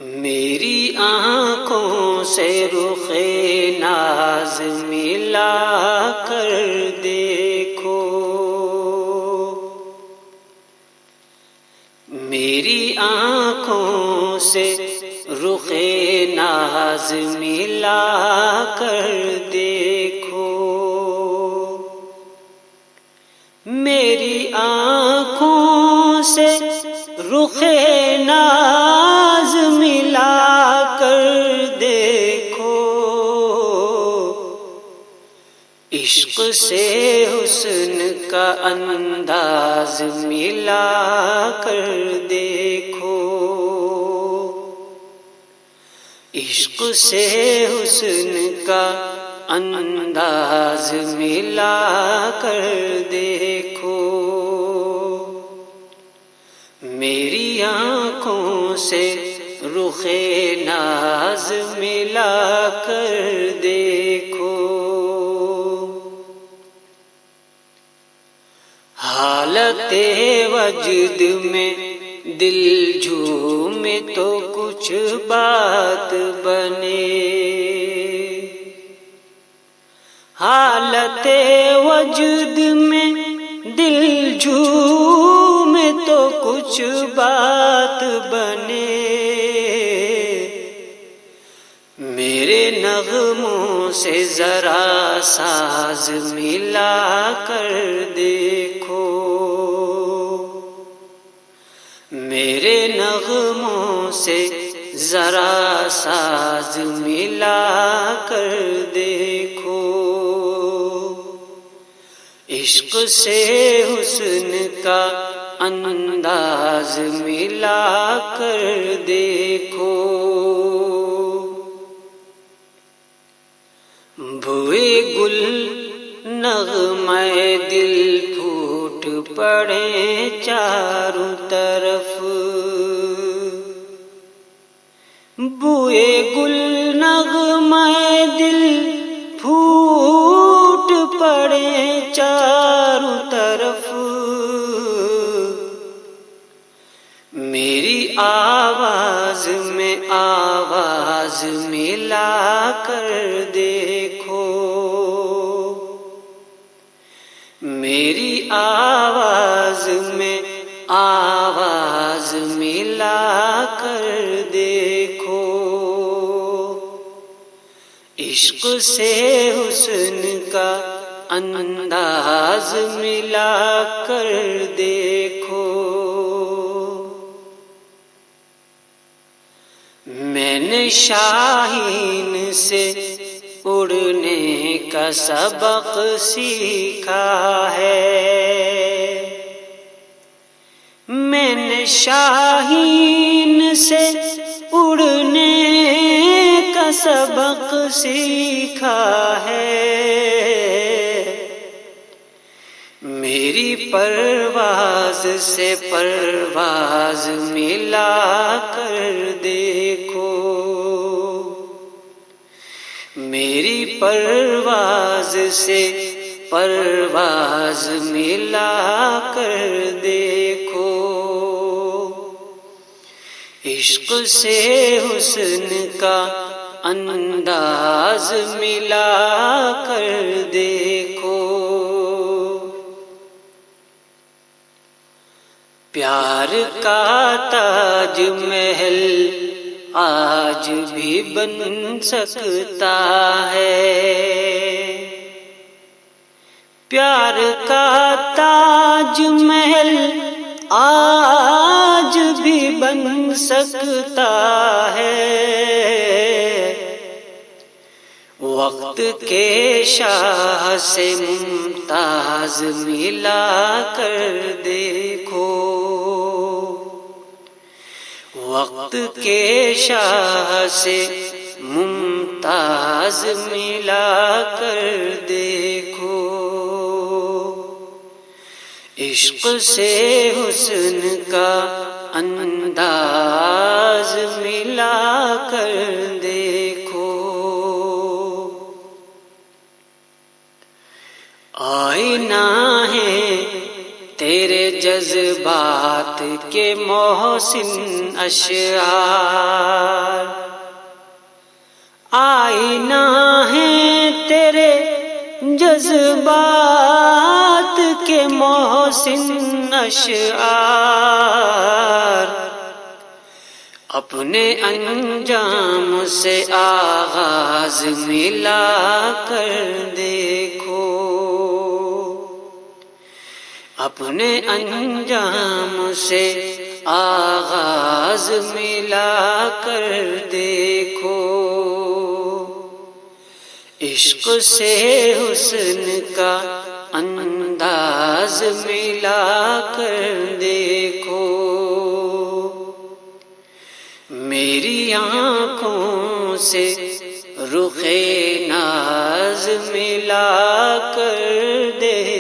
میری آنکھوں سے رخ ناز ملا کر دیکھو، میری آنکھوں سے رخ ناز ملا کر دیکھو، میری آنکھوں سے رخ ناز ملا کر دیکھو، عشق سے حسن کا انداز ملا کر دیکھو، عشق سے حسن کا انداز ملا کر دیکھو، میری آنکھوں سے رخ ناز ملا کر دیکھو، حالت وجد میں دل جھومے تو کچھ بات بنے، حالت وجد میں دل جھومے تو کچھ بات بنے، میرے نغموں سے ذرا ساز ملا کر دیکھو، میرے نغموں سے ذرا ساز ملا کر دیکھو، عشق سے حسن کا انداز ملا کر دیکھو، بھوئے گل نغمے دل پھوٹ پڑے چاروں طرف، بوئے گل نغمے دل پھوٹ پڑے چاروں طرف، میری آواز میں آواز ملا کر دیکھو، میری آواز میں آواز ملا کر دیکھو، عشق سے حسن کا انداز ملا کر دیکھو، میں نے شاہین سے اڑنے کا سبق سیکھا ہے، میں نے شاہین سے اڑنے کا سبق سیکھا ہے، میری پرواز سے پرواز ملا کر دیکھو، میری پرواز سے پرواز ملا کر دیکھو، عشق سے حسن کا انداز ملا کر دیکھو، پیار کا تاج محل آج بھی بن سکتا ہے، پیار کا تاج محل آج بھی بن سکتا ہے، وقت کے شاہ سے ممتاز ملا کر دیکھو، وقت کے شاہ سے ممتاز ملا کر دیکھو، عشق سے حسن کا انداز ملا کر دیکھو، آئینہ ہے تیرے جذبات کے محسن اشعار، آئینہ ہے تیرے جذبات کے محسن اشعار، اپنے انجام سے آغاز ملا کر دیکھو، اپنے انجام سے آغاز ملا کر دیکھو، عشق سے حسن کا انداز ملا کر دیکھو، میری آنکھوں سے رخ ناز ملا کر دیکھو۔